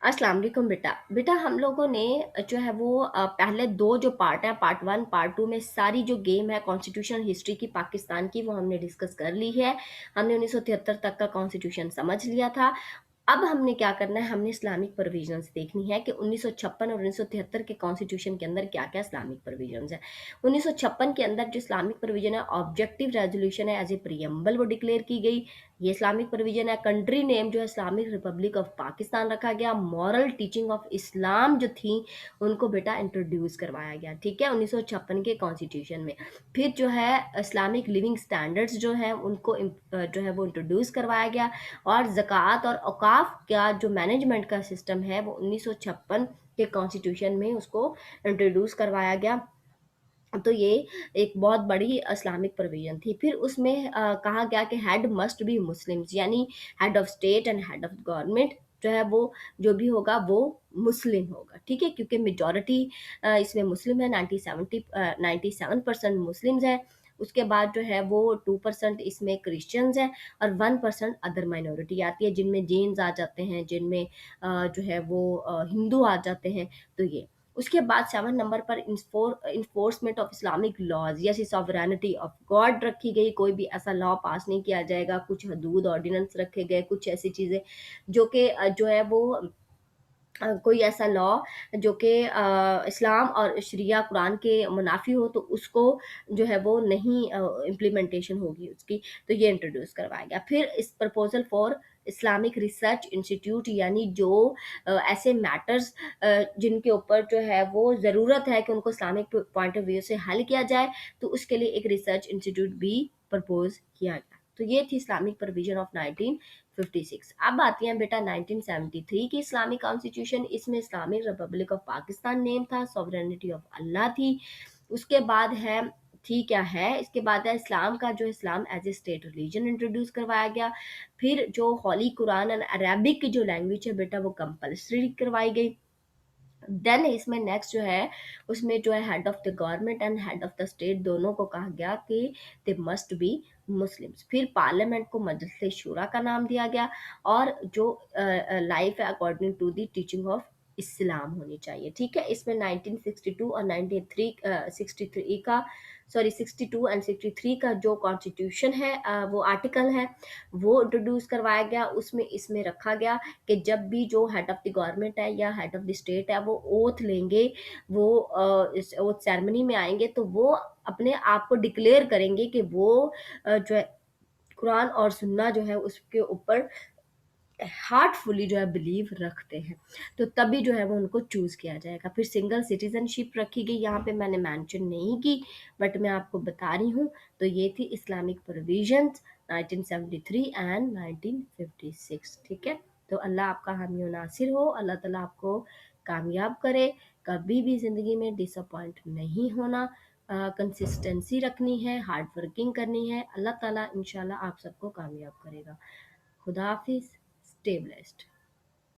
अस्सलाम वालेकुम बेटा। बेटा हम लोगों ने जो है वो पहले 2 जो पार्ट हैं, पार्ट 1, पार्ट 2 में सारी जो गेम है कॉन्स्टिट्यूशन हिस्ट्री की पाकिस्तान की, वो हमने डिस्कस कर ली है। हमने 1973 तक का कॉन्स्टिट्यूशन समझ लिया था। अब हमने क्या करना है, हमने इस्लामिक प्रोविजंस देखनी है कि 1956 और 1973 के कॉन्स्टिट्यूशन के अंदर क्या-क्या इस्लामिक प्रोविजंस हैं। 1956 के अंदर जो इस्लामिक प्रोविजन है, ऑब्जेक्टिव रेज़ोल्यूशन है, एज़ ए प्रीएम्बल वो डिक्लेयर की गई। ये इस्लामिक प्रोविजन है। कंट्री नेम जो है इस्लामिक रिपब्लिक ऑफ पाकिस्तान रखा गया। मॉरल टीचिंग ऑफ इस्लाम जो थी उनको बेटा इंट्रोड्यूस करवाया गया, ठीक है, 1956 के कॉन्स्टिट्यूशन में। फिर जो है इस्लामिक लिविंग स्टैंडर्ड्स जो है उनको जो है वो इंट्रोड्यूस करवाया गया। और ज़कात और औकाफ का जो मैनेजमेंट का सिस्टम है वो 1956 के कॉन्स्टिट्यूशन में उसको इंट्रोड्यूस करवाया गया। तो ये एक बहुत बड़ी इस्लामिक प्रोविजन थी। फिर उसमें कहा गया कि हेड मस्ट बी मुस्लिम्स, यानी head of state and head of government जो है वो जो भी होगा वो मुस्लिम होगा, ठीक है, क्योंकि मेजॉरिटी इसमें मुस्लिम है। 97% मुस्लिम्स हैं। उसके बाद जो है वो 2% इसमें क्रिश्चियंस हैं और 1% अदर माइनॉरिटी आती है, जिनमें जैन्स आ जाते हैं, जिनमें जो है वो हिंदू आ जाते हैं। तो ये उसके बाद 7 नंबर पर इन्फोर्समेंट ऑफ इस्लामिक लॉज, जैसे सॉवरेनिटी ऑफ गॉड रखी गई। कोई भी ऐसा लॉ पास नहीं किया जाएगा। कुछ हदूद ऑर्डिनेंस रखे गए, कुछ ऐसी चीज़ें जो कि जो है वो कोई ऐसा लॉ जो कि इस्लाम और शरिया कुरान के मुनाफी हो तो उसको जो है वो नहीं इम्प्लीमेंटेशन होगी उसकी। तो ये इंट्रोड्यूस करवाया गया। फिर इस proposal for Islamic research institute, यानी जो ऐसे मैटर्स जिनके ऊपर जो है वो ज़रूरत है कि उनको इस्लामिक पॉइंट ऑफ व्यू से हल किया जाए, तो उसके लिए एक रिसर्च इंस्टीट्यूट भी प्रपोज किया गया। तो ये थी इस्लामिक प्रोविजन ऑफ 1956। अब आती हैं बेटा 1973 की इस्लामिक कॉन्स्टिट्यूशन। इसमें Islamic Republic of Pakistan name था, सॉवरेनिटी ऑफ अल्लाह थी। उसके बाद है थी क्या है, इसके बाद है इस्लाम का जो Islam as a state religion introduce करवाया गया। फिर जो हॉली कुरान एंड अरेबिक की जो लैंग्वेज है बेटा वो कंपल्सरी करवाई गई। देन इसमें नेक्स्ट जो है उसमें जो है head of the government and head of the state दोनों को कहा गया कि दे मस्ट बी मुस्लिम्स। फिर पार्लियामेंट को मजलिस शूरा का नाम दिया गया और जो लाइफ है according to the teaching of Islam होनी चाहिए, ठीक है। इसमें 1962 और 63 का 62 एंड 63 का जो कॉन्स्टिट्यूशन है वो आर्टिकल है वो इंट्रोड्यूस करवाया गया। उसमें इसमें रखा गया कि जब भी जो हेड ऑफ द गवर्नमेंट है या हेड ऑफ द स्टेट है वो ओथ लेंगे, वो इस ओथ सेरेमनी में आएंगे तो वो अपने आप को डिक्लेयर करेंगे कि वो जो है कुरान और सुन्ना जो है उसके ऊपर हार्टफुली जो है बिलीव रखते हैं, तो तभी जो है वो उनको चूज़ किया जाएगा। फिर सिंगल सिटीजनशिप रखी गई, यहाँ पे मैंने मेंशन नहीं की बट मैं आपको बता रही हूँ। तो ये थी इस्लामिक प्रोविजंस 1973 एंड 1956, ठीक है। तो अल्लाह आपका हामी और नासिर हो, अल्लाह ताला आपको कामयाब करे। कभी भी ज़िंदगी में डिसअपॉइंट नहीं होना, कंसिस्टेंसी रखनी है, हार्ड वर्किंग करनी है। अल्लाह ताला इंशाल्लाह आप सबको कामयाब करेगा। खुदा हाफिज़, स्टे ब्लेस्ड।